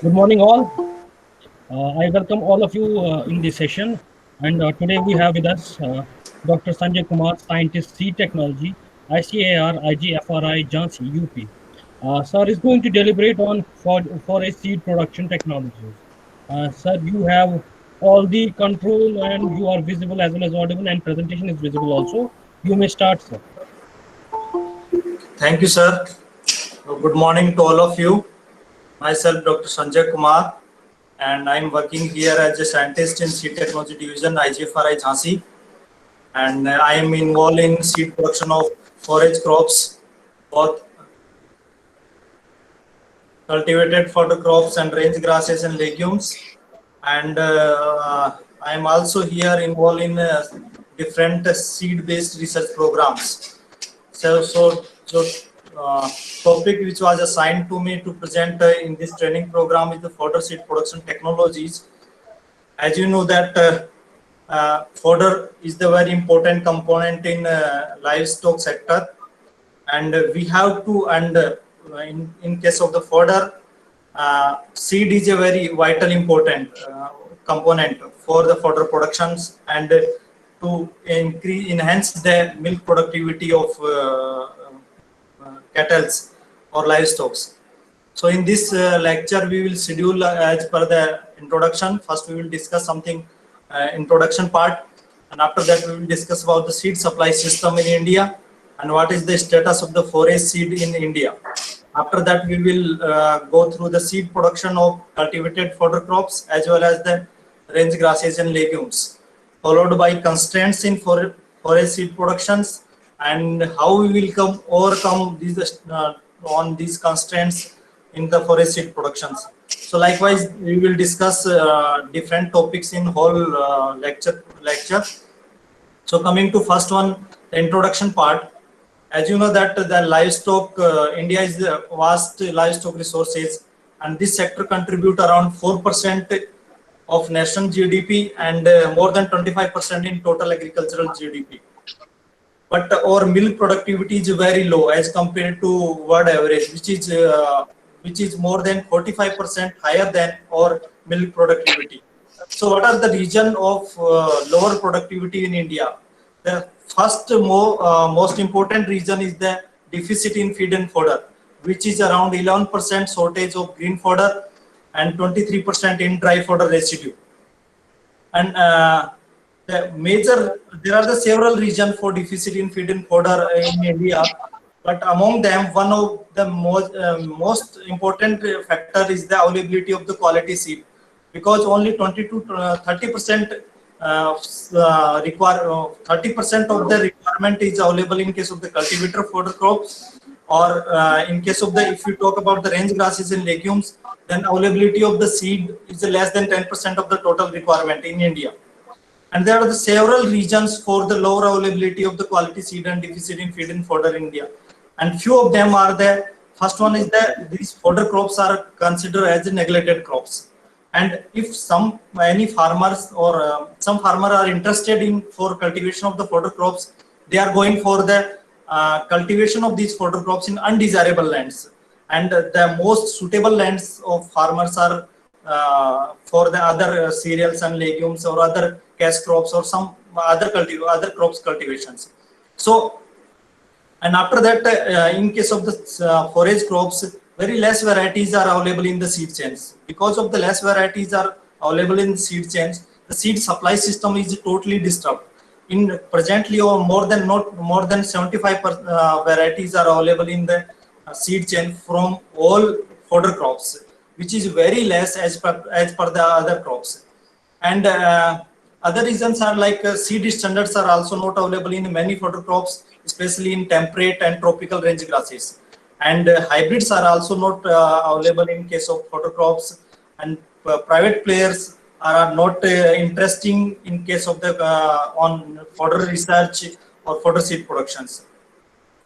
Good morning, all. I welcome all of you in this session. And today we have with us Dr. Sanjay Kumar, scientist, seed technology, ICAR, IGFRI, Jhansi, UP. Sir is going to deliberate on forest seed production technologies. Sir, you have all the control and you are visible as well as audible, and presentation is visible also. You may start, sir. Thank you, sir. Good morning to all of you. Myself, Dr. Sanjay Kumar, and I'm working here as a scientist in Seed Technology Division, IGFRI Jhansi. And I am involved in seed production of forage crops, both cultivated fodder crops and range grasses and legumes. And I am also here involved in different seed-based research programs. So, topic which was assigned to me to present in this training program is the fodder seed production technologies. As you know that fodder is the very important component in livestock sector, and we have to in case of the fodder, seed is a very vital important component for the fodder productions and to enhance the milk productivity of cattle or livestock. So in this lecture, we will schedule as per the introduction. First, we will discuss something introduction part, and after that, we will discuss about the seed supply system in India and what is the status of the forage seed in India. After that, we will go through the seed production of cultivated fodder crops as well as the range grasses and legumes, followed by constraints in forage seed productions and how we will overcome these on these constraints in the forest seed productions. So likewise, we will discuss different topics in whole lecture. So coming to first one, the introduction part. As you know that the livestock, India is the vast livestock resources, and this sector contribute around 4% of national GDP and more than 25% in total agricultural GDP. But our milk productivity is very low as compared to world average, which is more than 45% higher than our milk productivity. So, what are the reason of lower productivity in India? The first most important reason is the deficit in feed and fodder, which is around 11% shortage of green fodder and 23% in dry fodder residue. And there are the several reasons for deficit in feed and fodder in India, but among them, one of the most important factor is the availability of the quality seed, because only 20 to 30% require 30% of the requirement is available in case of the cultivator fodder crops, or in case of the if you talk about the range grasses and legumes, then availability of the seed is less than 10% of the total requirement in India. And there are the several reasons for the lower availability of the quality seed and deficit in feed and fodder in India. And few of them are the first one is that these fodder crops are considered as neglected crops. And if any farmers or some farmer are interested in for cultivation of the fodder crops, they are going for the cultivation of these fodder crops in undesirable lands. And the most suitable lands of farmers are for the other cereals and legumes or other cash crops or some other crops cultivations. So, and after that, in case of the forage crops, very less varieties are available in the seed chains. Because of the less varieties are available in seed chains, the seed supply system is totally disturbed. In presently, or not more than 75% varieties are available in the seed chain from all fodder crops, which is very less as per the other crops. And other reasons are like seed standards are also not available in many fodder crops, especially in temperate and tropical range grasses. And hybrids are also not available in case of fodder crops. And private players are not interesting in case of the on fodder research or fodder seed productions.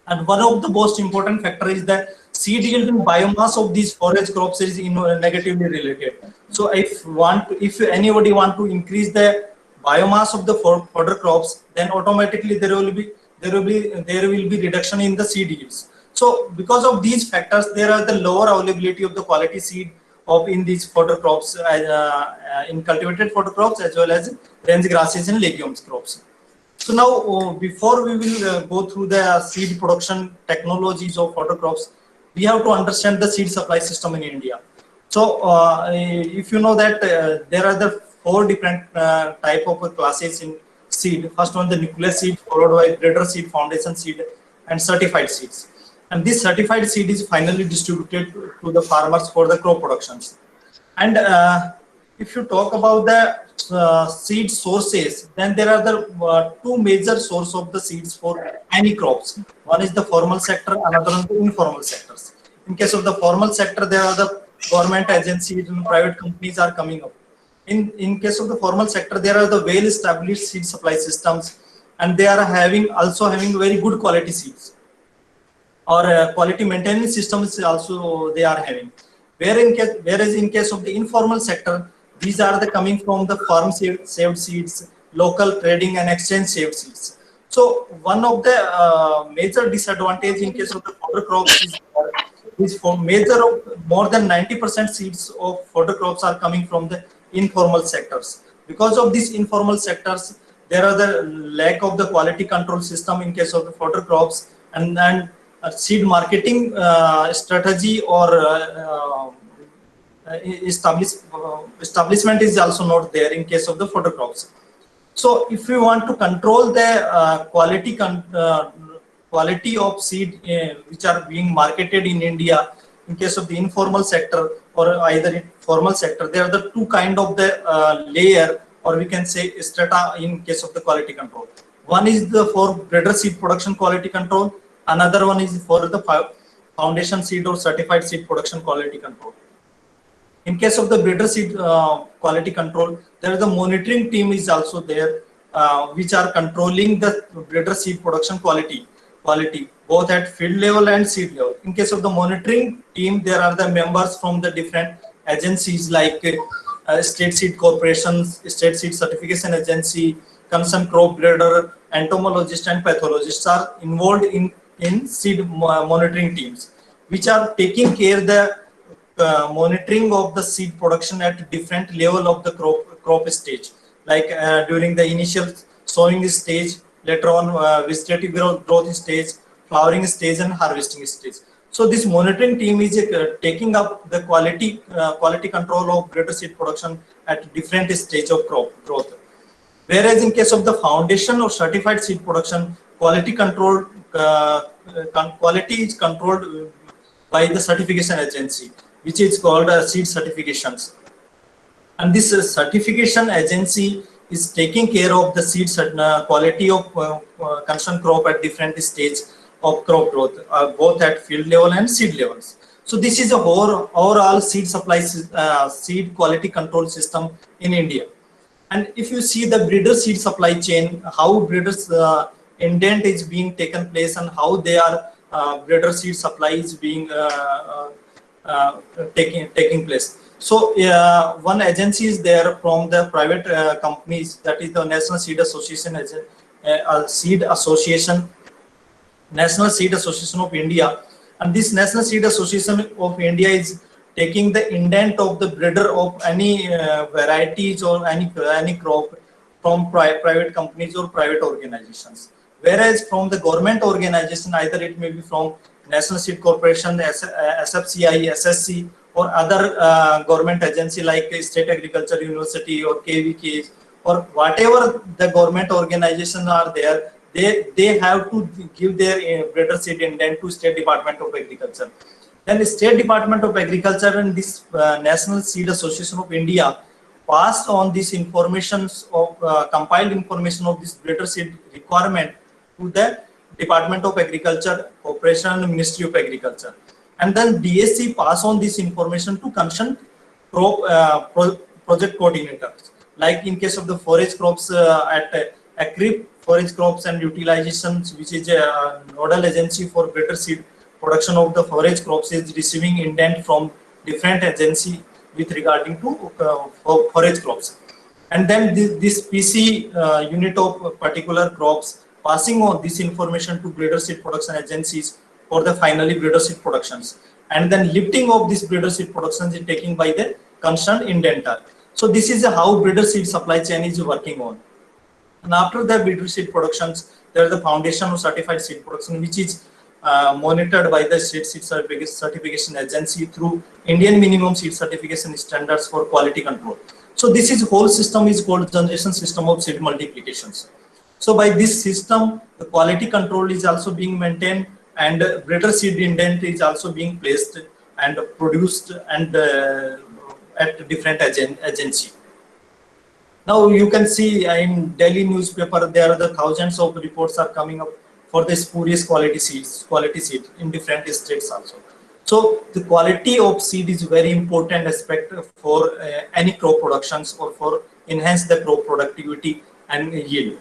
And one of the most important factor is that seed yield and biomass of these forage crops is negatively related. So if anybody want to increase the biomass of the fodder crops, then automatically there will be reduction in the seed yields. So because of these factors, there are the lower availability of the quality seed of in these fodder crops, in cultivated fodder crops as well as range grasses and legumes crops. So now, before we will go through the seed production technologies of fodder crops, we have to understand the seed supply system in India. So, if you know that there are the four different type of classes in seed. First one, the nuclear seed, followed by breeder seed, foundation seed, and certified seeds. And this certified seed is finally distributed to the farmers for the crop productions. And if you talk about the seed sources, then there are the two major source of the seeds for any crops. One is the formal sector, another one the informal sectors. In case of the formal sector, there are the government agencies and private companies are coming up. In case of the formal sector, there are the well-established seed supply systems, and they are also having very good quality seeds, or quality maintenance systems also they are having. Whereas in case of the informal sector, these are the coming from the farm saved seeds, local trading and exchange saved seeds. So one of the major disadvantage in case of the fodder crops is for major of more than 90% seeds of fodder crops are coming from the informal sectors. Because of these informal sectors, there are the lack of the quality control system in case of the fodder crops, and seed marketing strategy or establishment is also not there in case of the fodder crops. So if we want to control the quality of seed which are being marketed in India, in case of the informal sector or either in formal sector, there are the two kind of the layer, or we can say strata in case of the quality control. One is the for breeder seed production quality control. Another one is for the foundation seed or certified seed production quality control. In case of the breeder seed quality control, there is the monitoring team is also there, which are controlling the breeder seed production quality both at field level and seed level. In case of the monitoring team, there are the members from the different agencies like state seed corporations, state seed certification agency, concerned crop breeder, entomologists and pathologists are involved in seed monitoring teams, which are taking care the monitoring of the seed production at different level of the crop stage, like during the initial sowing stage, later on vegetative growth stage, flowering stage, and harvesting stage. So this monitoring team is taking up the quality control of breeder seed production at different stage of crop growth. Whereas in case of the foundation or certified seed production, quality is controlled by the certification agency, which is called seed certifications. And this certification agency is taking care of the seed quality of concerned crop at different stages of crop growth, both at field level and seed levels. So this is a overall seed supply, seed quality control system in India. And if you see the breeder seed supply chain, how breeders indent is being taken place and how they are breeder seed supply is being taking place. So one agency is there from the private companies, that is the National Seed Association, National Seed Association of India. And this National Seed Association of India is taking the indent of the breeder of any varieties or any crop from private companies or private organizations. Whereas from the government organization, either it may be from National Seed Corporation, SFCI, SSC, or other government agency like State Agriculture University or KVK, or whatever the government organizations are there, they have to give their breeder seed indent to State Department of Agriculture. Then the State Department of Agriculture and this National Seed Association of India passed on this information of compiled information of this breeder seed requirement to the Department of Agriculture, Corporation and Ministry of Agriculture. And then DSC pass on this information to concerned project coordinators. Like in case of the forage crops at ACRIP, forage crops and utilizations, which is a nodal agency for breeder seed production of the forage crops, is receiving indent from different agency with regarding to forage crops. And then this PC unit of particular crops passing on this information to breeder seed production agencies for the finally breeder seed productions. and then lifting of this breeder seed production is taken by the concerned indenter. So this is how breeder seed supply chain is working on. And after the breeder seed productions, there is the foundation of certified seed production, which is monitored by the seed certification agency through Indian minimum seed certification standards for quality control. So this is whole system is called generation system of seed multiplications. So by this system, the quality control is also being maintained, and breeder seed indent is also being placed and produced and at different agency. Now you can see in Delhi newspaper, there are the thousands of reports are coming up for the spurious quality seed in different states also. So the quality of seed is very important aspect for any crop productions or for enhance the crop productivity and yield.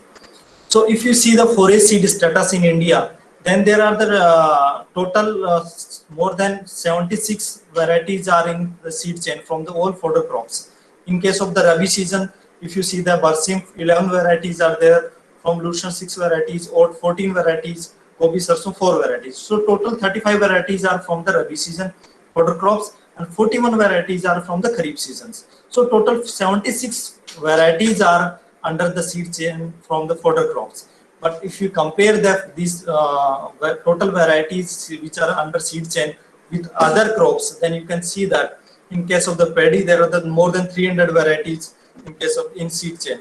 So if you see the forage seed status in India, then there are the total more than 76 varieties are in the seed chain from the all fodder crops. In case of the Rabi season, if you see the Barsim, 11 varieties are there, from Lushan 6 varieties, or 14 varieties, Gobi Sarson 4 varieties. So total 35 varieties are from the Rabi season fodder crops and 41 varieties are from the Kharif seasons. So total 76 varieties are under the seed chain from the fodder crops. But if you compare these total varieties which are under seed chain with other crops, then you can see that in case of the paddy, there are more than 300 varieties in case of in seed chain.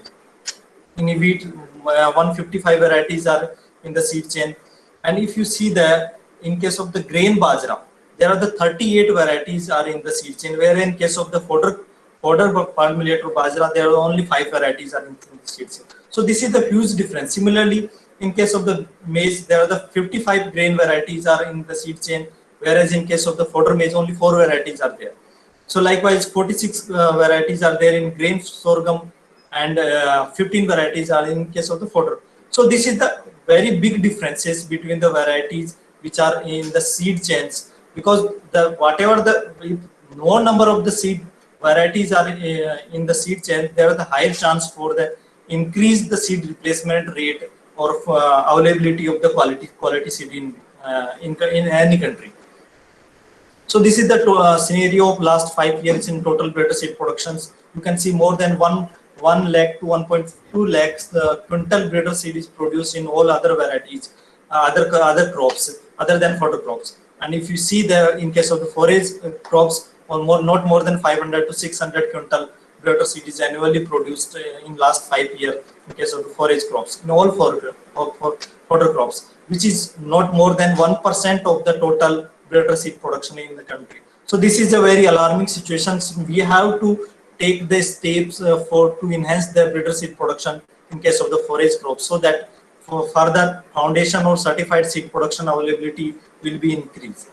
In wheat, 155 varieties are in the seed chain. And if you see that in case of the grain bajra, there are the 38 varieties are in the seed chain, where in case of the fodder palm millet or bajra, there are only 5 varieties are in the seed chain. So this is the huge difference. Similarly, in case of the maize, there are the 55 grain varieties are in the seed chain, whereas in case of the fodder maize, only 4 varieties are there. So likewise, 46 varieties are there in grain sorghum, and 15 varieties are in case of the fodder. So this is the very big differences between the varieties which are in the seed chains, because the whatever the no number of the seed varieties are in the seed chain, there are the higher chance for the increase the seed replacement rate or availability of the quality seed in any country. So this is the scenario of last 5 years in total breeder seed productions. You can see more than 1 lakh to 1.2 lakhs quintal breeder seed is produced in all other varieties, other crops other than fodder crops. And if you see the in case of the forage crops, not more than 500 to 600 quintal breeder seed is annually produced in last 5 years in case of the forage crops in all fodder crops, which is not more than 1% of the total breeder seed production in the country. So this is a very alarming situation. We have to take the steps to enhance the breeder seed production in case of the forage crops, so that for further foundation or certified seed production availability will be increased.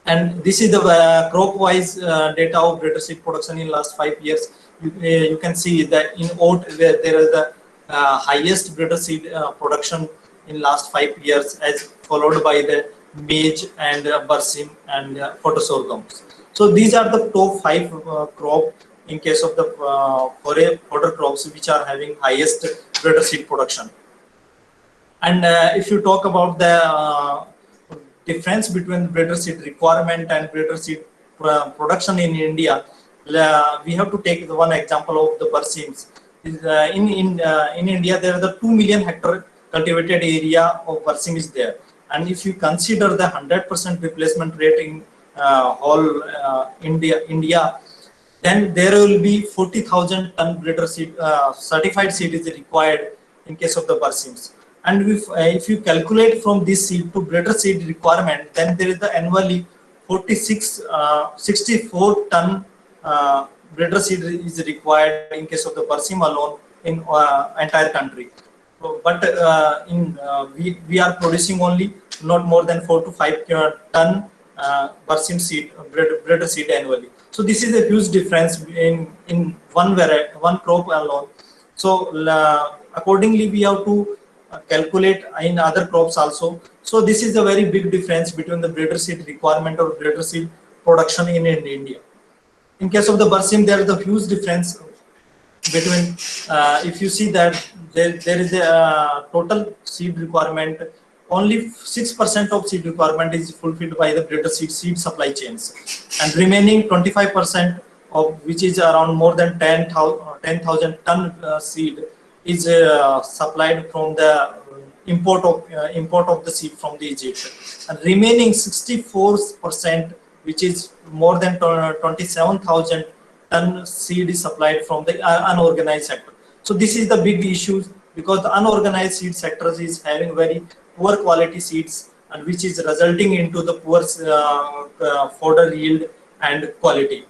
And this is the crop-wise data of breeder seed production in last 5 years. You can see that in oat, where there is the highest breeder seed production in last 5 years, as followed by the maize and barsim and fodder sorghums. So these are the top 5 crop in case of the fodder crops which are having highest breeder seed production. And if you talk about the difference between breeder seed requirement and breeder seed production in India, we have to take the one example of the barsims. In India, there are the 2 million hectare cultivated area of barsim is there. And if you consider the 100% replacement rate in whole India, then there will be 40,000 ton breeder seed, certified seed is required in case of the barsims. And if you calculate from this seed to breeder seed requirement, then there is the annually 64 ton breeder seed is required in case of the barsim alone in entire country. But we are producing only not more than 4 to 5 ton barsim seed, breeder seed annually. So this is a huge difference in one crop alone. So accordingly, we have to calculate in other crops also. So this is a very big difference between the breeder seed requirement or breeder seed production in India. In case of the barsim, there is a huge difference between, if you see that there is a total seed requirement only 6% of seed requirement is fulfilled by the breeder seed supply chains, and remaining 25% of which is around more than 10,000 ton seed is supplied from the import of the seed from the Egypt, and remaining 64%, which is more than 27,000 ton seed is supplied from the unorganized sector. So this is the big issue, because the unorganized seed sectors is having very poor quality seeds, and which is resulting into the poor fodder yield and quality.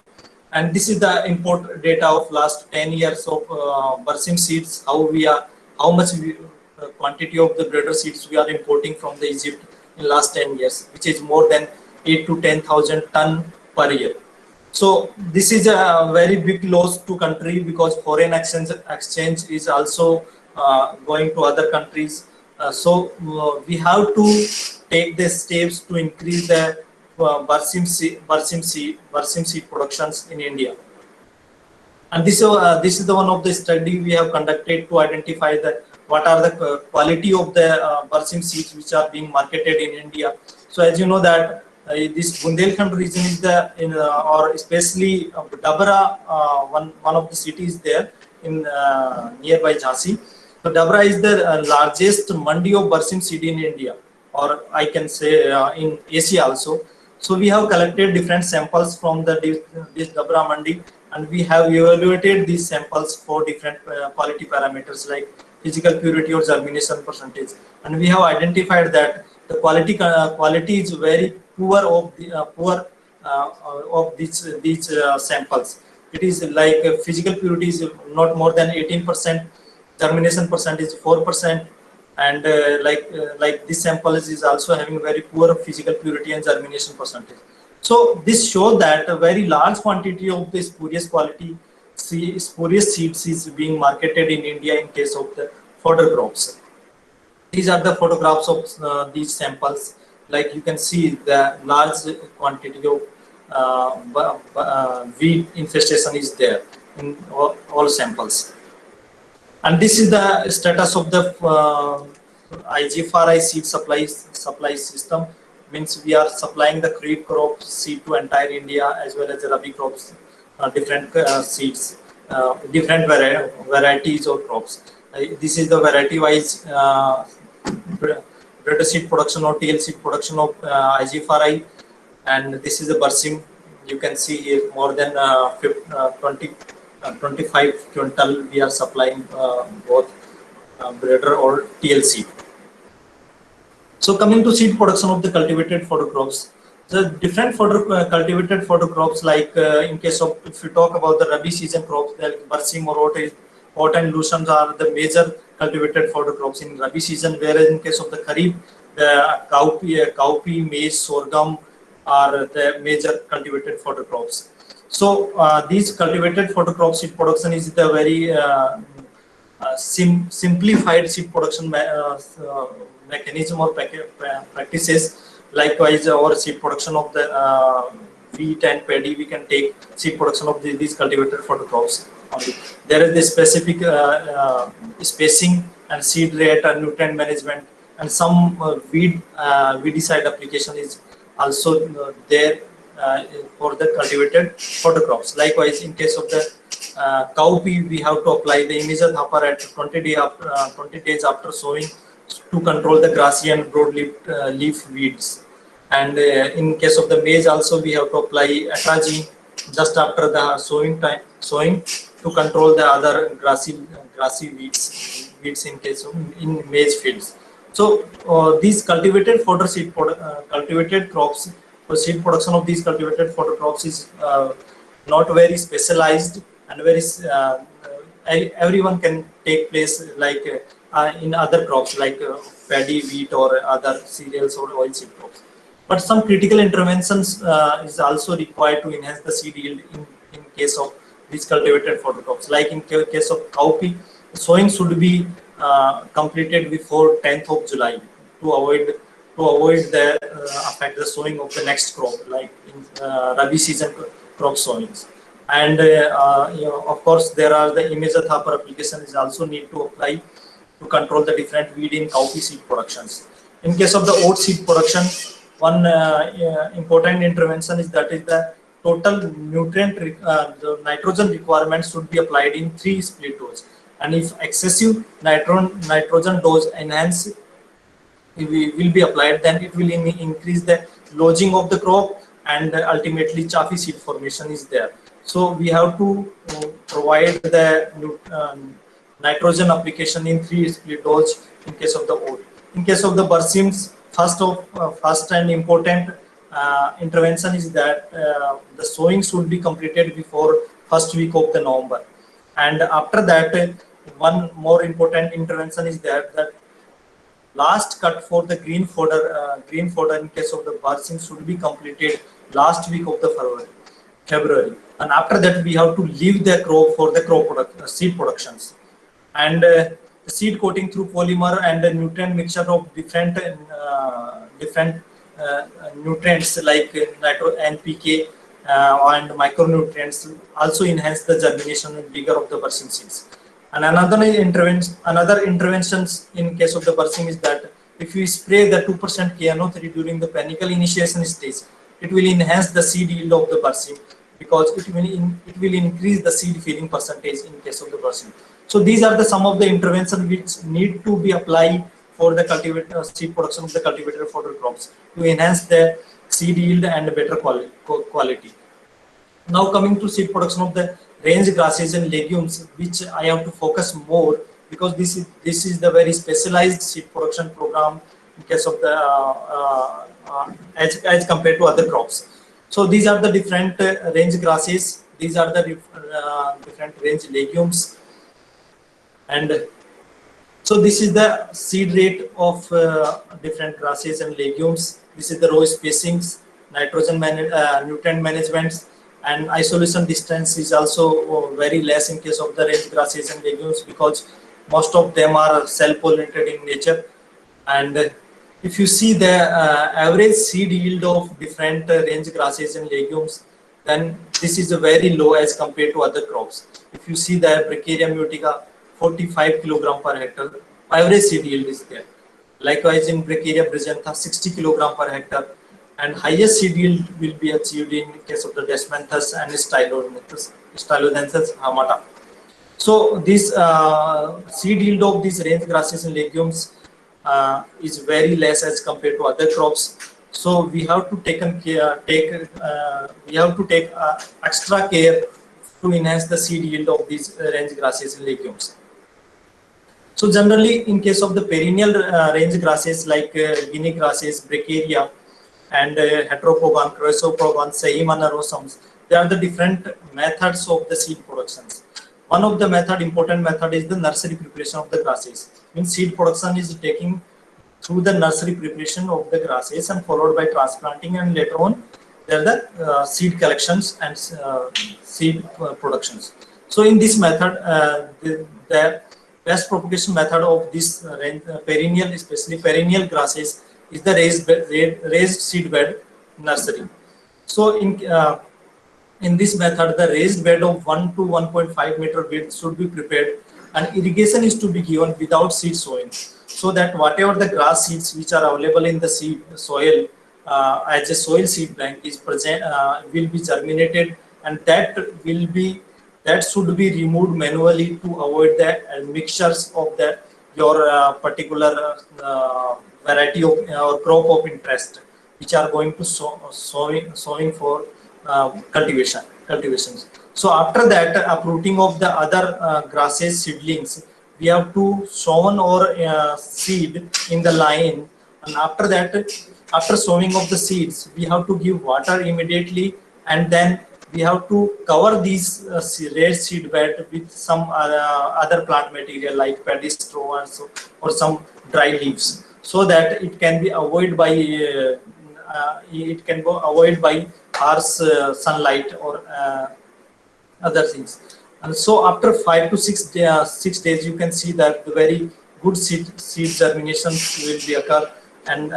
And this is the import data of last 10 years of Barsim seeds, how much quantity of the breeder seeds we are importing from the Egypt in last 10 years, which is more than 8 to 10,000 ton per year. So this is a very big loss to country, because foreign exchange is also going to other countries. We have to take the steps to increase the Barsim seed productions in India. And this is the one of the study we have conducted to identify what are the quality of the Barsim seeds which are being marketed in India. So as you know that this Bundelkhand region is or especially Dabra, one of the cities there in nearby Jhansi. So Dabra is the largest mandi of Barsim seed in India, or I can say in Asia also. So we have collected different samples from this Dabra mandi, and we have evaluated these samples for different quality parameters like physical purity or germination percentage, and we have identified that the quality is very poor of these samples. It is like physical purity is not more than 18%, germination percent is 4%, and like this sample is also having very poor physical purity and germination percentage. So this shows that a very large quantity of the spurious seeds is being marketed in India in case of the fodder crops. These are the photographs of these samples. Like you can see the large quantity of weed infestation is there in all samples. And this is the status of the IGFRI seed supply system. Means we are supplying the kharif crop seed to entire India, as well as the rabi crops, different seeds, different varieties of crops. This is the variety wise breeder seed production or TL seed production of IGFRI, and this is the Barsim. You can see here more than 25 quintal we are supplying both breeder or TL seed. So coming to seed production of the cultivated fodder crops, the different cultivated fodder crops, like in case of, if you talk about the Rabi season crops, like Barsim or oat and lucerne are the major cultivated fodder crops in Rabi season, whereas in case of the Kharif, the cowpea, maize, sorghum are the major cultivated fodder crops. So these cultivated fodder crop seed production is the very simplified seed production mechanism or practices. Likewise, our seed production of the wheat and paddy, we can take seed production of these cultivated fodder crops only. There is the specific spacing and seed rate and nutrient management, and some weedicide application is also there for the cultivated fodder crops. Likewise, in case of the cowpea, we have to apply the Imidazole at 20 days after sowing to control the grassy and broadleaf leaf weeds. And in case of the maize, also we have to apply atrazine just after the sowing to control the other grassy weeds in case of in maize fields. So these cultivated fodder seed cultivated crops, for seed production of these cultivated fodder crops is not very specialized, and very everyone can take place, like in other crops like paddy, wheat, or other cereals or oilseed crops. But some critical interventions is also required to enhance the seed yield in case of these cultivated fodder crops. Like in case of cowpea, sowing should be completed before 10th of July to avoid the affect the sowing of the next crop, like in Rabi season crop sowings. And of course, there are the Imidazole application is also need to apply to control the different weed in cowpea seed productions. In case of the oat seed production, one important intervention is that is the total the nitrogen requirement should be applied in 3 split dose. And if excessive nitrogen dose enhance will be applied, then it will increase the lodging of the crop, and ultimately chaffy seed formation is there. So we have to provide the nitrogen application in 3 split dose in case of the oat. In case of the berseems, first and important intervention is that the sowing should be completed before first week of the November. And after that, one more important intervention is that last cut for the green fodder in case of the berseem should be completed last week of the February. And after that, we have to leave the crop for the seed productions. And the seed coating through polymer and the nutrient mixture of different nutrients like NPK and micronutrients also enhance the germination and vigor of the berseem seeds. And another interventions in case of the berseem is that if you spray the 2% KNO3 during the panicle initiation stage, it will enhance the seed yield of the berseem, because it will increase the seed filling percentage in case of the berseem. So these are the some of the interventions which need to be applied for the seed production of the cultivated fodder crops to enhance the seed yield and better quality. Now coming to seed production of the range grasses and legumes, which I have to focus more, because this is the very specialized seed production program in case of the as compared to other crops. So these are the different range grasses. These are the different range legumes, and so this is the seed rate of different grasses and legumes. This is the row spacings, nitrogen nutrient management, and isolation distance is also very less in case of the range grasses and legumes, because most of them are self-pollinated in nature. And if you see the average seed yield of different range grasses and legumes, then this is a very low as compared to other crops. If you see the Bracharia mutica, 45 kilogram per hectare, average seed yield is there. Likewise in Bracharia brillantha, 60 kilogram per hectare, and highest seed yield will be achieved in case of the Desmanthus and Stylonensis hamata. So this seed yield of these range grasses and legumes is very less as compared to other crops. So we have to take extra care to enhance the seed yield of these range grasses and legumes. So generally, in case of the perennial range grasses like Guinea grasses, Bracharia, and Heteropogon, Chrysopogon, Sehimana rosums, they are the different methods of the seed productions. One of the important method is the nursery preparation of the grasses. Means seed production is taking through the nursery preparation of the grasses and followed by transplanting, and later on there are the seed collections and seed productions. So in this method, the best propagation method of this perennial, especially perennial grasses, is the raised seed bed nursery. So in this method, the raised bed of 1 to 1.5 meter width should be prepared, and irrigation is to be given without seed sowing, so that whatever the grass seeds which are available in the soil as a soil seed bank is present will be germinated, and that should be removed manually to avoid the mixtures of your particular variety of or crop of interest, which are going to sowing for cultivations. So after that, uprooting of the other grasses seedlings, we have to sown or seed in the line, and after that, after sowing of the seeds, we have to give water immediately, and then we have to cover these raised seed bed with some other plant material like paddy straw or some dry leaves, so that it can be avoided by harsh sunlight or other things. And so after 5 to 6 days, you can see that the very good seed germination will be occur. And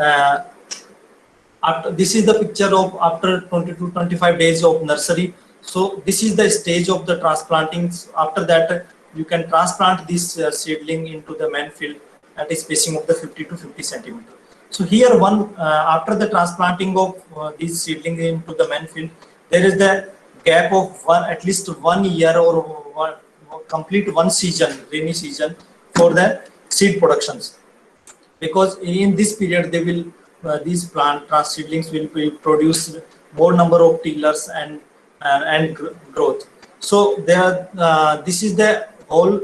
this is the picture of after 20 to 25 days of nursery. So this is the stage of the transplanting. After that, you can transplant this seedling into the main field at a spacing of the 50 to 50 centimeter. So here after the transplanting of these seedlings into the main field, there is the gap of at least 1 year or complete one season, rainy season, for the seed productions, because in this period they will these plant seedlings will be produce more number of tillers and growth. So this is the whole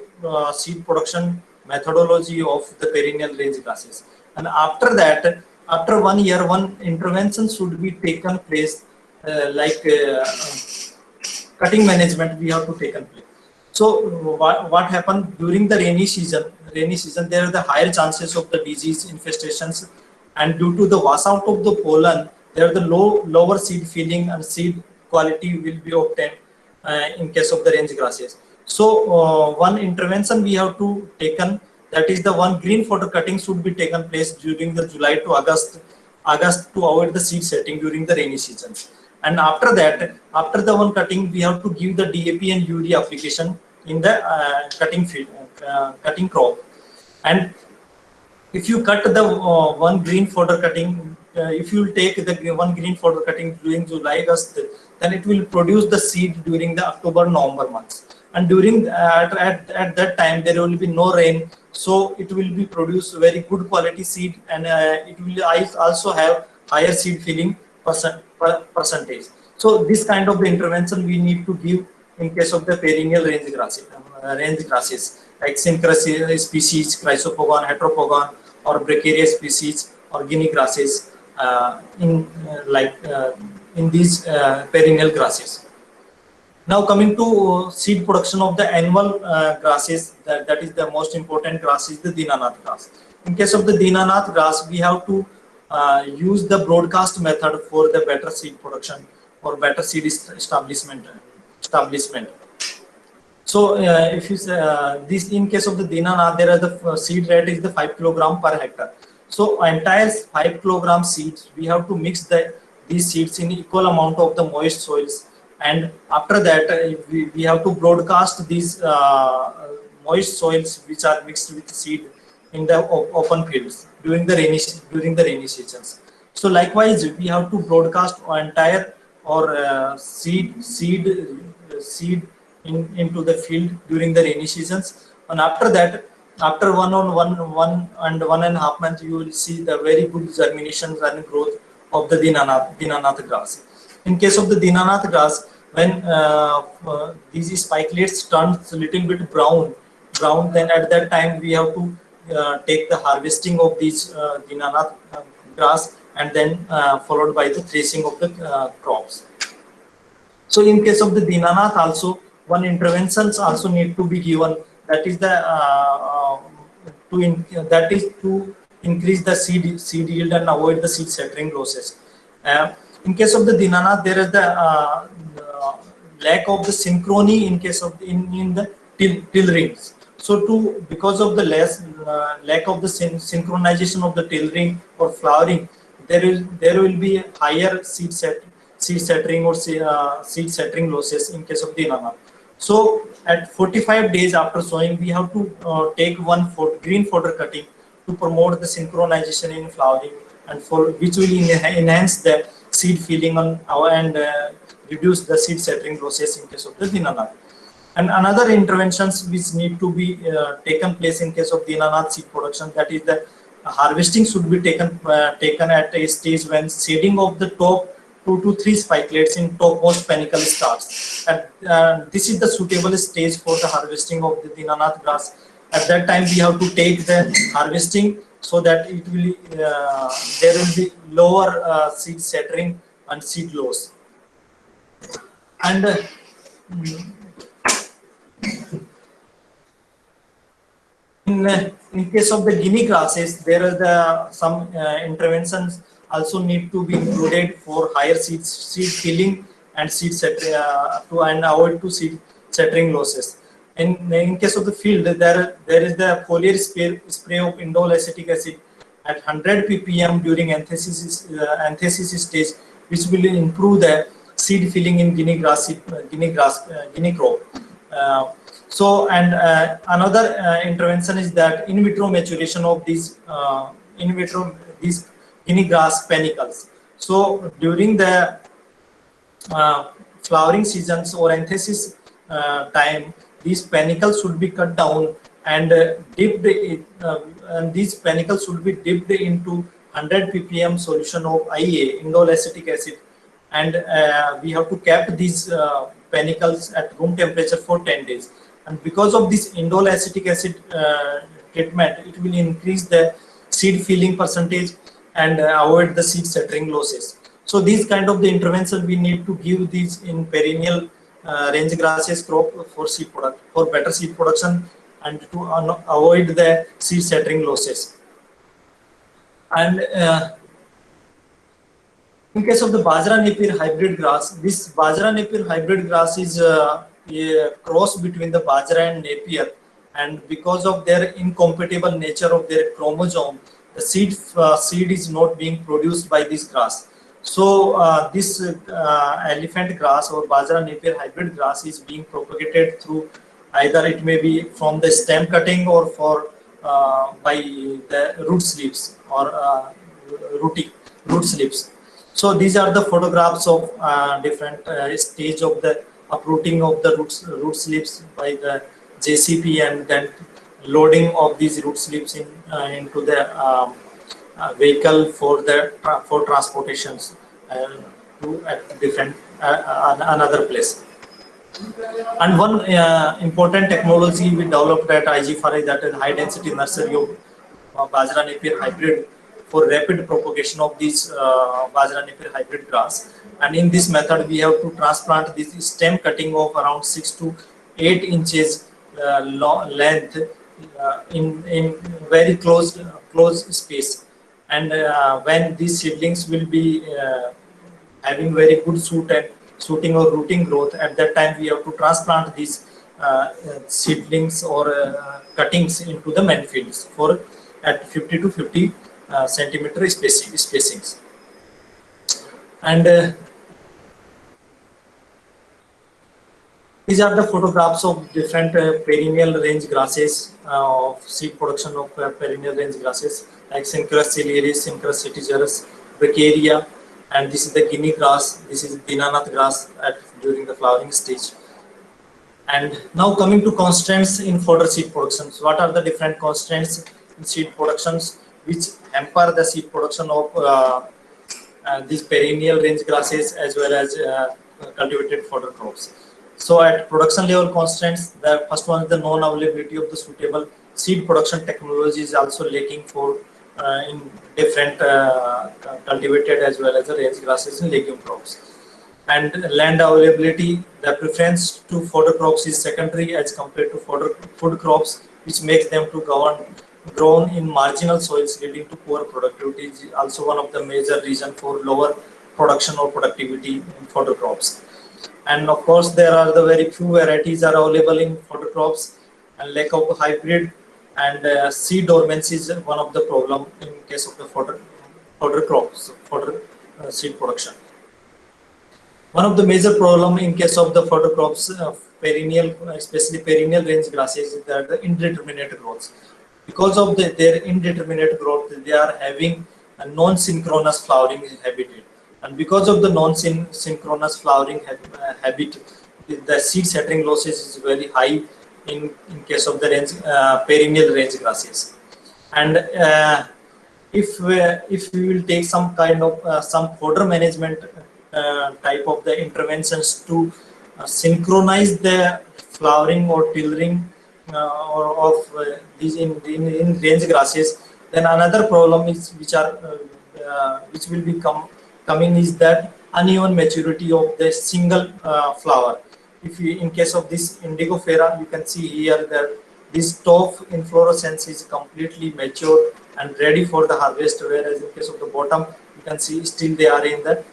seed production methodology of the perennial range grasses. And after that, after 1 year, one intervention should be taken place, like cutting management we have to take place. So what happened during the rainy season? Rainy season, there are the higher chances of the disease infestations, and due to the washout of the pollen, there are the lower seed filling and seed quality will be obtained in case of the range grasses. So one intervention we have to taken, that is the one green fodder cutting should be taken place during the July to August to avoid the seed setting during the rainy season. And after that, after the one cutting, we have to give the DAP and urea application in the cutting field, cutting crop. And if you cut the one green fodder cutting, if you take the one green fodder cutting during July, August, then it will produce the seed during the October, November months. And during at that time, there will be no rain, so it will be produce very good quality seed, and it will also have higher seed filling percentage. So this kind of the intervention we need to give in case of the perennial range grasses like Synchus species, Chrysopogon, Heteropogon, or Brachiaria species, or Guinea grasses in these perennial grasses. Now coming to seed production of the annual grasses, that is the most important grass is the Dinanath grass. In case of the Dinanath grass, we have to use the broadcast method for the better seed production or better seed establishment. So if you say this, in case of the Dinanath, there are the seed rate is the 5 kilogram per hectare. So entire 5 kilogram seeds we have to mix these seeds in equal amount of the moist soils, and after that we have to broadcast these moist soils which are mixed with seed in the open fields during the rainy seasons. So likewise, we have to broadcast entire or seed into the field during the rainy seasons. And after that, after one and 1.5 months, you will see the very good germination and growth of the Dinanath grass. In case of the Dinanath grass, when these spikelets turns a little bit brown, then at that time we have to take the harvesting of these Dinanath grass, and then followed by the threshing of the crops. So in case of the Dinanath also, one interventions also need to be given, that is to increase the seed yield and avoid the seed scattering losses. In case of the Dinanath, there is the lack of the synchrony in case of in the till rings. So because of the lack of the synchronization of the till ring or flowering, there will be higher seed scattering or seed scattering losses in case of the Dinanath. So at 45 days after sowing, we have to take one green fodder cutting to promote the synchronization in flowering, and which will enhance the seed filling and reduce the seed scattering losses in case of the Dinanath. And another interventions which need to be taken place in case of Dinanath seed production, that is the harvesting should be taken at a stage when seeding of the top 2 to 3 spikelets in topmost panicle starts. This is the suitable stage for the harvesting of the Dinanath grass. At that time, we have to take the harvesting so that it will there will be lower seed scattering and seed loss. And in case of the Guinea grasses, there are some interventions also need to be included for higher seed filling and seed scattering and avoid to seed scattering losses. In case of the field, there is the foliar spray of indole acetic acid at 100 ppm during anthesis stage, which will improve the seed filling in Guinea crop. Another intervention is that in vitro maturation of these guinea grass panicles. So during the flowering seasons or anthesis time, these panicles should be cut down and dipped and these panicles should be dipped into 100 ppm solution of IA, indole acetic acid, and we have to cap these panicles at room temperature for 10 days. And because of this indole acetic acid treatment, it will increase the seed filling percentage and avoid the seed scattering losses. So these kind of the intervention we need to give these in perennial range grasses crop for seed product, for better seed production and to avoid the seed scattering losses. And in case of the Bajra Napier hybrid grass, this Bajra Napier hybrid grass is a cross between the Bajra and Napier, and because of their incompatible nature of their chromosome, the seed is not being produced by this grass. So this elephant grass or Bajra Napier hybrid grass is being propagated through either it may be from the stem cutting or for by the root slips or root slips. So these are the photographs of different stage of the uprooting of the root slips by the JCP, and then loading of these root slips into the vehicle for the for transportations to different another place. And one important technology we developed at IGFRI, that is high density nursery of Bajra Napier hybrid for rapid propagation of these Bajra Napier hybrid grass. And in this method, we have to transplant this stem cutting of around 6 to 8 inches length in very close space. And when these seedlings will be having very good shooting or rooting growth, at that time we have to transplant these seedlings or cuttings into the main fields for at 50 to 50 centimeter spacings. And these are the photographs of different perennial range grasses, of seed production of perennial range grasses like Synchorus ciliaris, Synchorus setigerus, Bracharia, and this is the Guinea grass, this is Dinanath grass during the flowering stage. And now coming to constraints in fodder seed productions. What are the different constraints in seed productions which hamper the seed production of these perennial range grasses as well as cultivated fodder crops? So at production level constraints, the first one is the non-availability of the suitable seed production technology is also lacking for in different cultivated as well as the range grasses and legume crops. And land availability, the preference to fodder crops is secondary as compared to food crops, which makes them to grown in marginal soils, leading to poor productivity, is also one of the major reason for lower production or productivity in fodder crops. And of course, there are the very few varieties are available in fodder crops, and lack of hybrid and seed dormancy is one of the problem in case of the fodder crops, fodder seed production. One of the major problem in case of the fodder crops, perennial, especially perennial range grasses, is that the indeterminate growth. Because of their indeterminate growth, they are having a non-synchronous flowering habitat. And because of the non-synchronous flowering habit, the seed scattering losses is very high in case of the perennial range grasses. And if we will take some kind of some fodder management type of the interventions to synchronize the flowering or tillering of these in range grasses, then another problem is which will become coming is that uneven maturity of the single flower. If you, in case of this Indigofera, you can see here that this top inflorescence is completely mature and ready for the harvest, whereas in case of the bottom, you can see still they are in the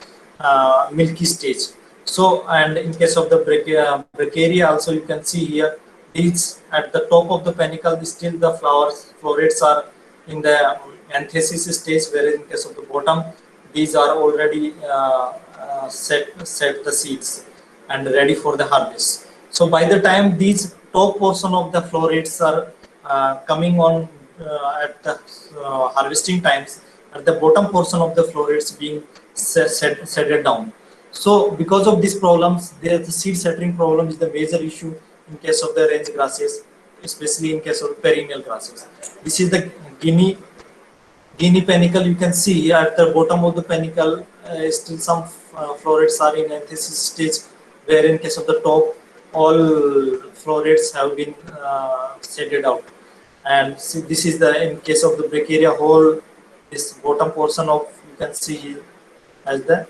milky stage. So, and in case of the Bracharia also, you can see here, these at the top of the panicle, still the florets are in the anthesis stage, whereas in case of the bottom, these are already set the seeds and ready for the harvest. So by the time these top portion of the florets are coming on at the harvesting times, at the bottom portion of the florets being settled down. So because of these problems, the seed settling problem is the major issue in case of the range grasses, especially in case of perennial grasses. This is the Guinea panicle. You can see at the bottom of the panicle, still some florets are in anthesis stage, where in case of the top, all florets have been shaded out. And see, this is the, in case of the brachiaria whole, this bottom portion of, you can see as the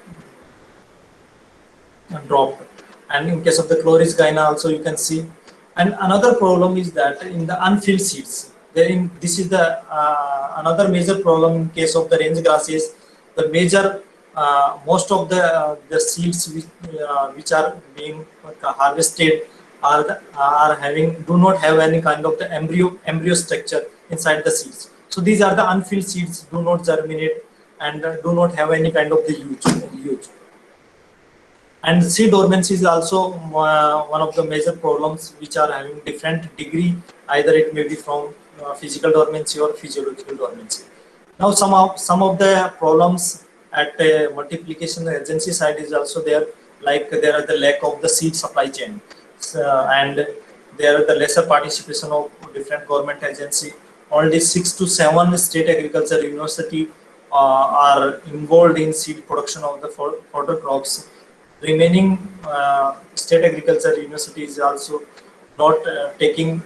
dropped. And in case of the chloris gyna also you can see. And another problem is that in the unfilled seeds, this is the another major problem in case of the range grasses. The major most of the seeds which are being harvested are having, do not have any kind of the embryo structure inside the seeds. So these are the unfilled seeds, do not germinate and do not have any kind of the huge. And seed dormancy is also one of the major problems which are having different degree. Either it may be from physical dormancy or physiological dormancy. Now some of the problems at multiplication agency side is also there, like there are the lack of the seed supply chain, and there are the lesser participation of different government agency. Only 6 to 7 state agriculture university are involved in seed production of the fodder crops. Remaining state agriculture universities also not taking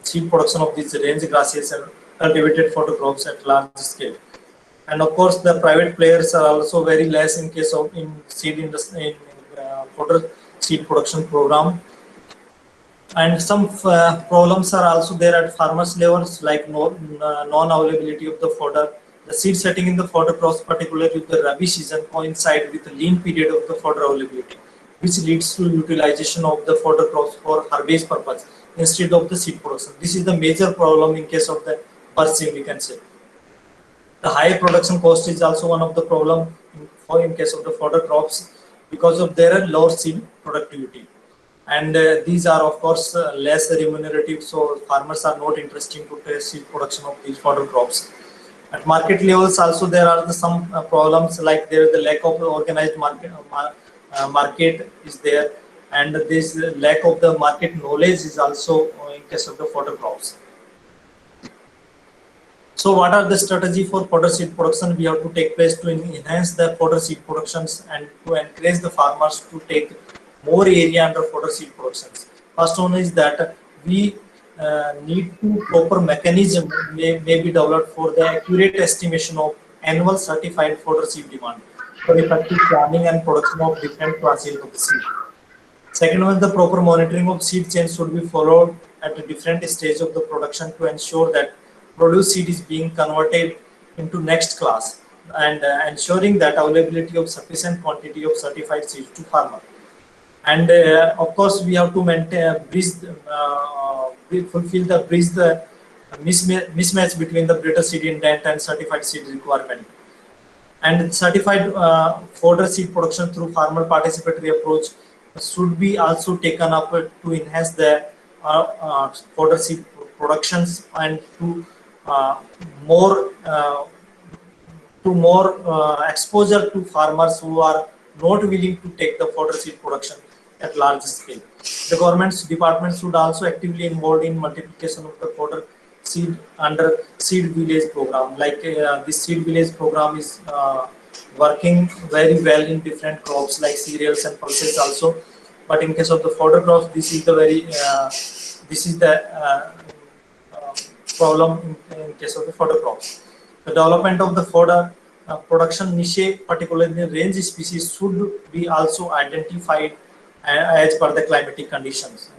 seed production of these range grasses and cultivated fodder crops at large scale. And of course, the private players are also very less in case of in seed industry, in fodder seed production program. And some problems are also there at farmers levels, like non-availability of the fodder. The seed setting in the fodder crops, particularly with the rabi season, coincide with the lean period of the fodder availability, which leads to utilization of the fodder crops for herbage purpose instead of the seed production. This is the major problem in case of the purchasing, we can say. The high production cost is also one of the problem in case of the fodder crops, because of their lower seed productivity. And these are of course less remunerative, so farmers are not interested to take seed production of these fodder crops. At market levels also there are some problems, like there is the lack of organized market is there, and this lack of the market knowledge is also in case of the fodder crops. So what are the strategy for fodder seed production we have to take place to enhance the fodder seed productions and to encourage the farmers to take more area under fodder seed productions? First one is that we need to proper mechanism may be developed for the accurate estimation of annual certified fodder seed demand for effective planning and production of different classes of the seed. Second one, the proper monitoring of seed chain should be followed at a different stage of the production to ensure that produced seed is being converted into next class, and ensuring that availability of sufficient quantity of certified seeds to farmer. And of course, we have to maintain fulfill the mismatch between the breeder seed intent and certified seed requirement. And certified fodder seed production through farmer participatory approach should be also taken up to enhance the fodder seed productions and to more exposure to farmers who are not willing to take the fodder seed production at large scale. The government's department should also actively involved in multiplication of the fodder seed under seed village program. Like this seed village program is working very well in different crops like cereals and pulses also. But in case of the fodder crops, this is the problem in case of the fodder crops. The development of the fodder production niche, particularly range species, should be also identified as per the climatic conditions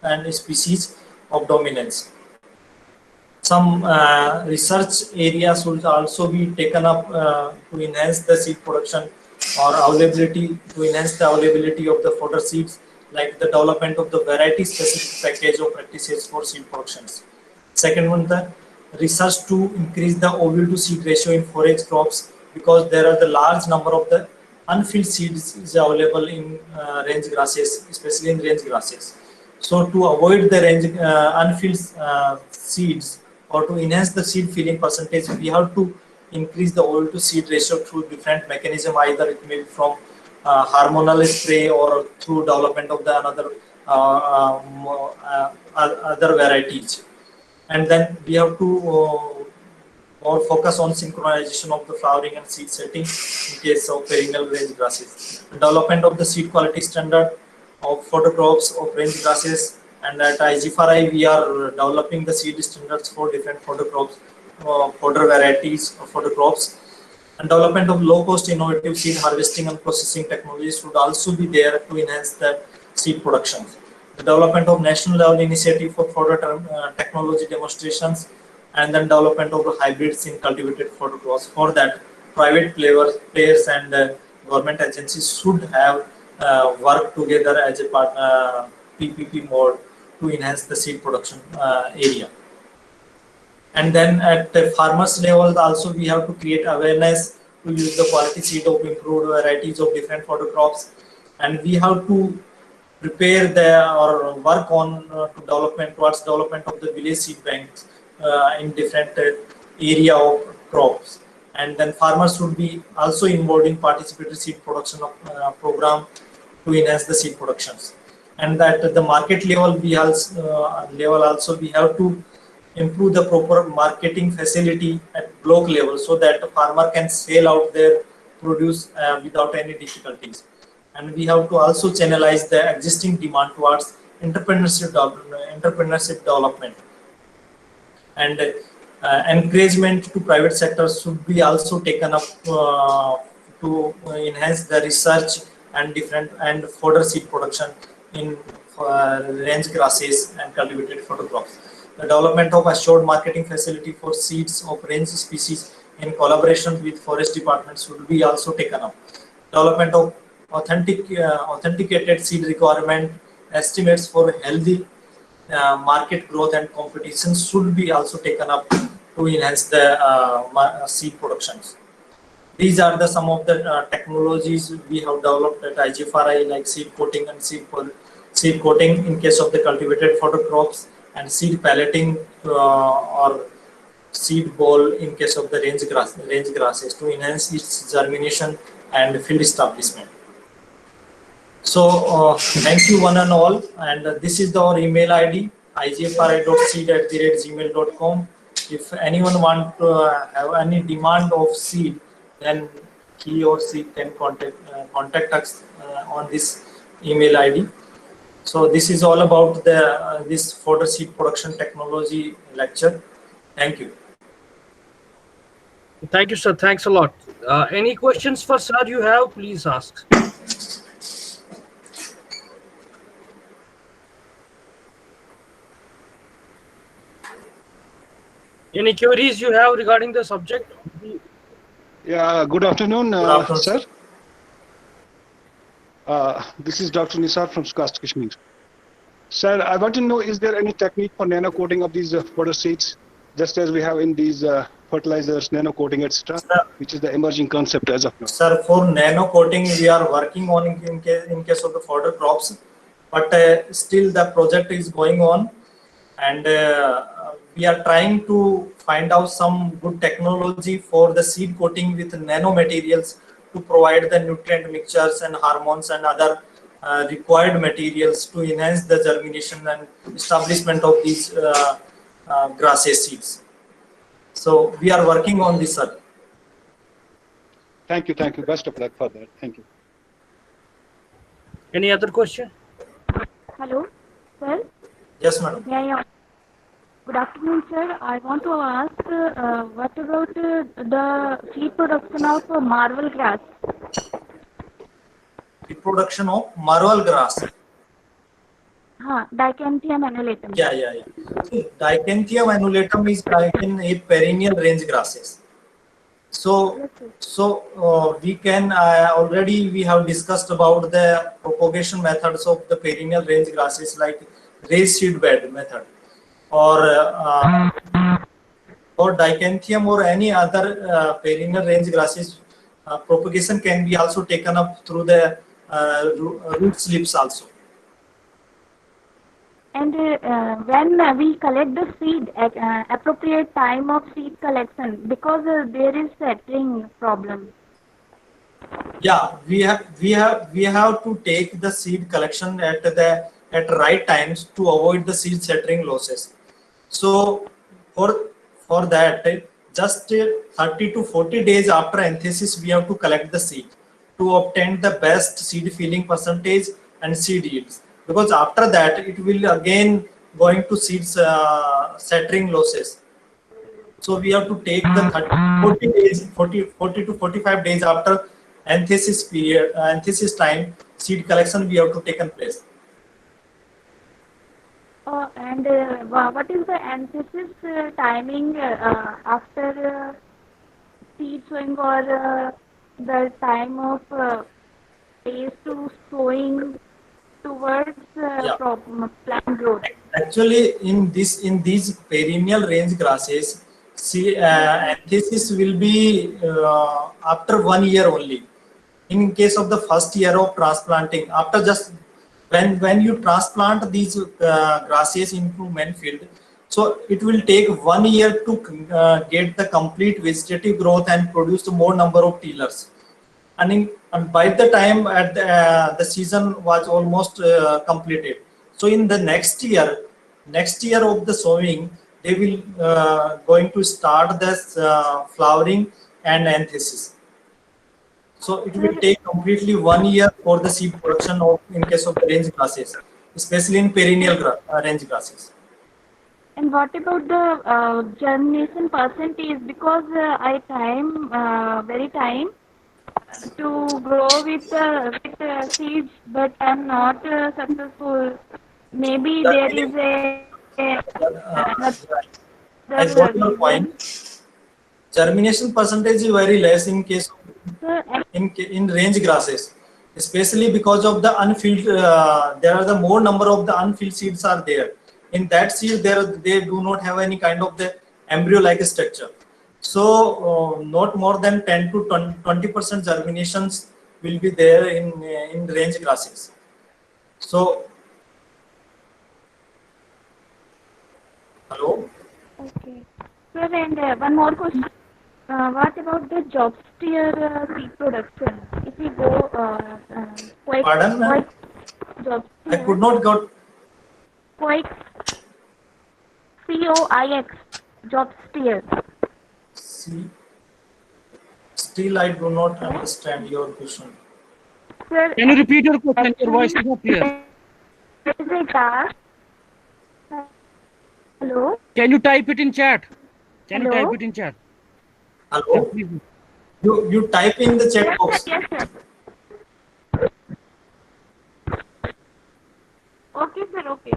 and species of dominance. Some research areas should also be taken up to enhance the seed production or availability, to enhance the availability of the fodder seeds, like the development of the variety specific package of practices for seed productions. Second one, the research to increase the ovule to seed ratio in forage crops, because there are the large number of the unfilled seeds is available in range grasses, especially in range grasses. So to avoid the range unfilled seeds, or to enhance the seed filling percentage, we have to increase the oil to seed ratio through different mechanism. Either it may be from hormonal spray or through development of the another other varieties. And then we have to more focus on synchronization of the flowering and seed setting in case of perennial range grasses. Development of the seed quality standard of fodder crops of range grasses, and at IG4I we are developing the seed standards for different fodder crops, fodder varieties of fodder crops. And development of low-cost innovative seed harvesting and processing technologies should also be there to enhance the seed production. The development of national level initiative for fodder technology demonstrations, and then development of the hybrids in cultivated fodder crops. For that, private players and government agencies should have worked together as a PPP mode to enhance the seed production area. And then at the farmers level also we have to create awareness to use the quality seed of improved varieties of different fodder crops, and we have to prepare or work on towards development of the village seed banks in different area of crops. And then farmers should be also involved in participatory seed production of program to enhance the seed productions. And at the market level we also we have to improve the proper marketing facility at block level so that the farmer can sell out their produce without any difficulties. And we have to also channelize the existing demand towards entrepreneurship development. And encouragement to private sectors should be also taken up to enhance the research and different and fodder seed production in range grasses and cultivated fodder crops. The development of assured marketing facility for seeds of range species in collaboration with forest departments should be also taken up. Development of authenticated seed requirement estimates for healthy market growth and competition should be also taken up to enhance the seed productions. These are some of the technologies we have developed at IG4I, like seed coating and seed coating in case of the cultivated fodder crops, and seed pelleting or seed ball in case of the range grasses to enhance its germination and field establishment. So thank you one and all, and this is our email ID, igfri.seed@gmail.com. If anyone want to have any demand of seed, then he or she can contact us on this email ID. So this is all about the this fodder seed production technology lecture. Thank you. Thank you, sir. Thanks a lot. Any questions for sir you have, please ask. Any queries you have regarding the subject? Yeah, good afternoon, afternoon. sir. This is Dr. Nisar from SCAST Kashmir. Sir, I want to know, is there any technique for nano coating of these fodder seeds, just as we have in these fertilizers, nano coating, etc., which is the emerging concept as of now? Sir, for nano coating, we are working on in case of the fodder crops, but still the project is going on, and we are trying to find out some good technology for the seed coating with nano materials to provide the nutrient mixtures and hormones and other required materials to enhance the germination and establishment of these grasses seeds. So we are working on this, sir. Thank you. Best of luck for that. Thank you. Any other question? Hello, sir. Yes, madam. Yeah. Good afternoon, sir. I want to ask, what about the seed production of marvel grass? The production of marvel grass. Dichanthium annulatum. Yeah. See, Dichanthium annulatum is like in a perennial range grasses. So we can already we have discussed about the propagation methods of the perennial range grasses, like raised seed bed method, or Dichanthium or any other perennial range grasses. Propagation can be also taken up through the root slips also. And when we collect the seed at appropriate time of seed collection, because there is settling problem. Yeah, we have to take the seed collection at right times to avoid the seed settling losses. So for that, just 30 to 40 days after anthesis, we have to collect the seed to obtain the best seed filling percentage and seed yields. Because after that, it will again going to seeds settling losses. So we have to take the 30, 40 days, 40 to 45 days after anthesis period, anthesis time, seed collection we have to take in place. And what is the anthesis timing after seed sowing, or the time of days to sowing towards Yeah. plant growth? Actually, in these perennial range grasses, see, anthesis will be after 1 year only. In case of the first year of transplanting, after just when you transplant these grasses into main field, so it will take 1 year to get the complete vegetative growth and produce more number of tillers. And by the time at the season was almost completed. So in the next year of the sowing, they will going to start this flowering and anthesis. So it will take completely 1 year for the seed production of in case of the range grasses, especially in perennial range grasses. And what about the germination percentage? Because I time very time to grow with seeds, but I'm not successful. Maybe there is Uh, I another got your reason. point. Germination percentage is very less in case So, in range grasses, especially because of the unfilled. There are the more number of the unfilled seeds are there. In that seed, they do not have any kind of the embryo-like structure. So not more than 10 to 20% germinations will be there in range grasses. So hello. okay. Sir, and one more question. What about the job steer seed production? If we go Pardon, ma'am? quite job I steer, could not got. quite COIX job steer. See, still I do not understand your question. Sir, Can you repeat your question? Your voice is not clear. there is a task. Hello? Can you type it in chat? Can you Hello? type it in chat? Yeah, Hello. please. You type in the chat box. Yes, sir. Okay, sir, okay.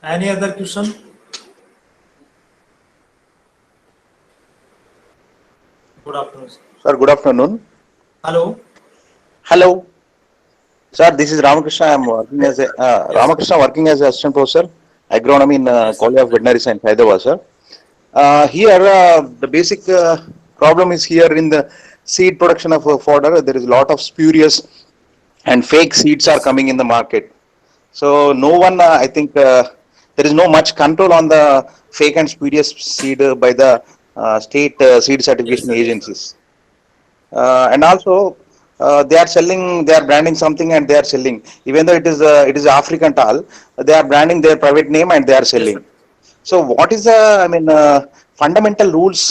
Any other question? Good afternoon. Sir, good afternoon. Hello. Hello. Sir, this is Ramakrishna. I'm working as a Ramakrishna working as an assistant professor, agronomy in Yes, sir. College of Veterinary Science, Hyderabad, sir. Here, the basic problem is here in the seed production of fodder. There is a lot of spurious and fake seeds are Yes. coming in the market. So no one, I think, there is no much control on the fake and spurious seed by the state seed Yes, certification sir. Yes, sir. agencies. And also they are selling, they are branding something and they are selling, even though it is African tall, they are branding their private name and they are Yes, sir. selling. So what is the, I mean, fundamental rules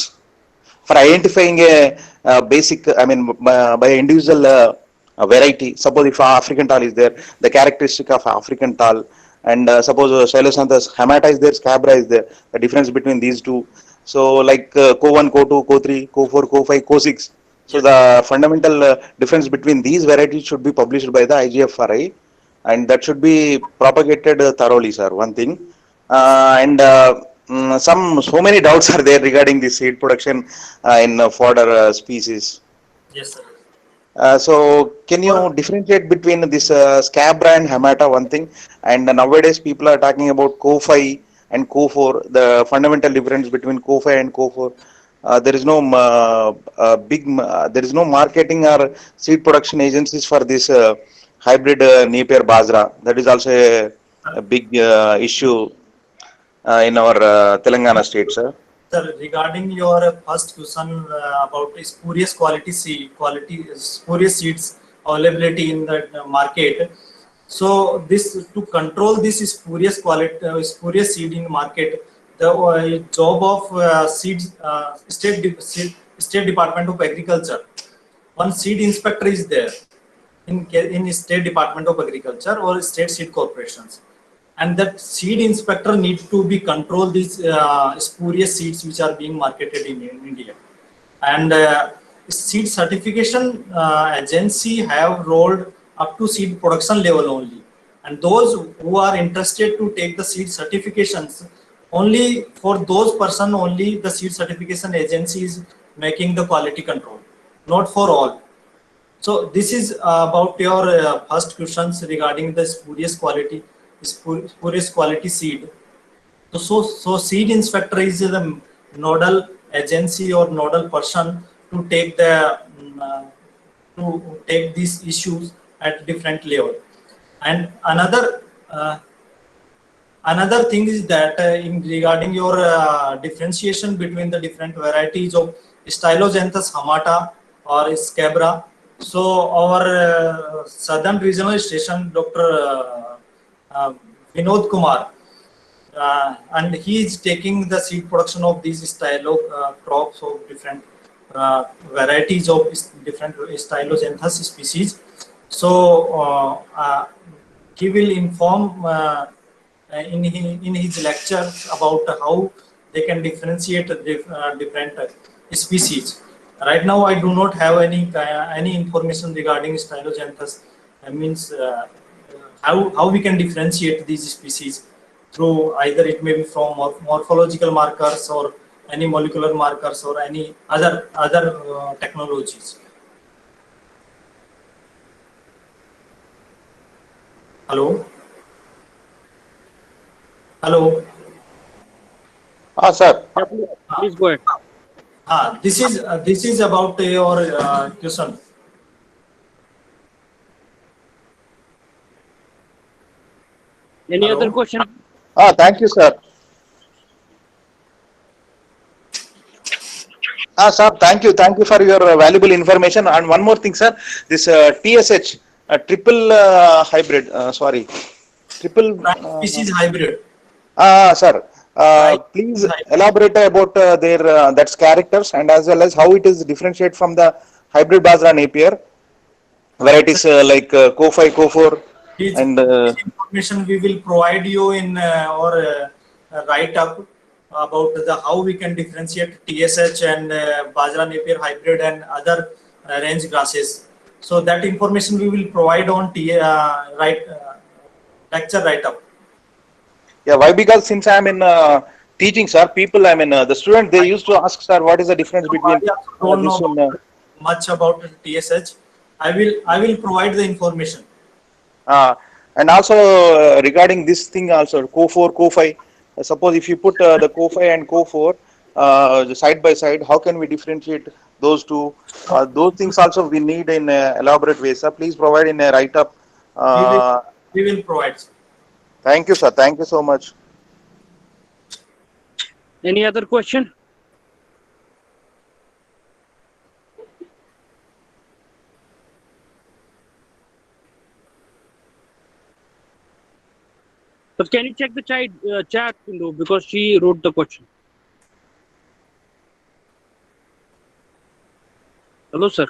for identifying a basic, I mean, by individual variety? Suppose if African tall is there, the characteristic of African tall, and suppose Silosanthus hamata is there, Scabra is there, the difference between these two. So like Co1, Co2, Co3, Co4, Co5, Co6. So Yes, sir. the fundamental difference between these varieties should be published by the IGFRI, and that should be propagated thoroughly, sir. One thing, and some so many doubts are there regarding the seed production in fodder species. Yes, sir. So can you For differentiate between this Scabra and Hamata? One thing, and nowadays people are talking about Co5 and Co4. The fundamental difference between Co5 and Co4. there is no there is no marketing or seed production agencies for this hybrid Napier Bajra. That is also a big issue in our Telangana state, sir. Sir, regarding your first question about spurious spurious seeds availability in the market. So this, to control this spurious seed in market, the job of State Department of Agriculture. One seed inspector is there in State Department of Agriculture or state seed corporations, and that seed inspector needs to be control these spurious seeds which are being marketed in India. And seed certification agency have rolled up to seed production level only, and those who are interested to take the seed certifications, only for those person only the seed certification agency is making the quality control, not for all. So this is about your first questions regarding the spurious quality seed. So seed inspector is the nodal agency or nodal person to take these issues at different level. And another thing is that in regarding your differentiation between the different varieties of Styloxanthus hamata or scabra. So our Southern Regional Station, Dr. Vinod Kumar, and he is taking the seed production of these crops of different varieties of different Styloxanthus species. So he will inform in his lecture about how they can differentiate different species. Right now, I do not have any information regarding Styloxanthus. I means how we can differentiate these species through either it may be from morphological markers or any molecular markers or any other technologies. Hello. Hello. Sir. Please go ahead. This is about your question. Any Hello? other question? Thank you, sir. Sir, thank you for your valuable information. And one more thing, sir, this TSH triple hybrid. Triple Species hybrid. sir. Please Hybrid. elaborate about their that's characters and as well as how it is differentiate from the hybrid Bajra Napier varieties like Co5, Co4 This and information we will provide you in or write up about how we can differentiate TSH and Bajra Napier hybrid and other range grasses. So that information we will provide on lecture write up. yeah, why? Because since I'm in teaching, sir, people, the student, they used to ask, sir, what is the difference between Don't this know one? much about TSH. I will provide the information. And also regarding this thing also, Co4, Co5, suppose if you put the Co5 and Co4 side by side, how can we differentiate those two? Those things also we need in elaborate ways, sir. Please provide in a write-up. We will provide. Thank you, sir. Thank you so much. Any other question? But can you check the chat window because she wrote the question. Hello, sir.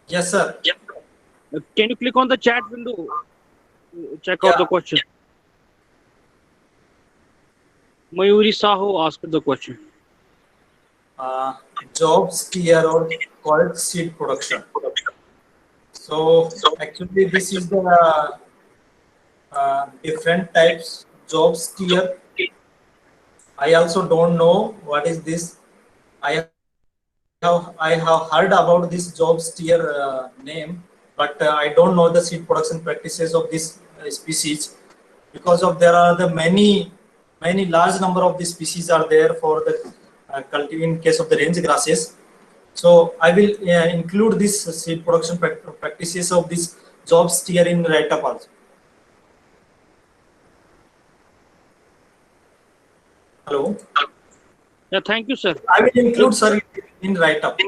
Yes, sir. Can you click on the chat window? Check out the question. Mayuri Sahu asked the question. Job steer or called seed production. So actually this is the different types job steer. I also don't know what is this. I have heard about this job steer name, but I don't know the seed production practices of this species, because of there are the many large number of these species are there for the in case of the range grasses. So I will include this seed production practices of these jobs here in write-up also. Hello. Yeah, thank you, sir. I will include, sir, in write-up.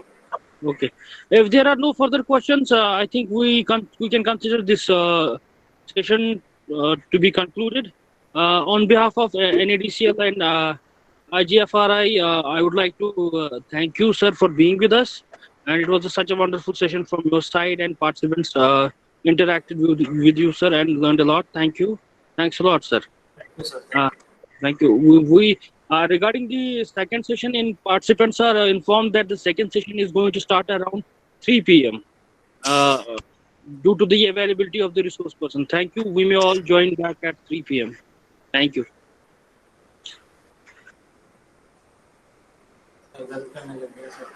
Okay. If there are no further questions, I think we can consider this session to be concluded. On behalf of NADCL and IGFRI, I would like to thank you, sir, for being with us. And it was such a wonderful session from your side, and participants interacted with you, sir, and learned a lot. Thank you. Thanks a lot, sir. Thank you, sir. Thank you. We regarding the second session, in participants are informed that the second session is going to start around 3 p.m. Due to the availability of the resource person. Thank you. We may all join back at 3 p.m. Thank you. Welcome, sir.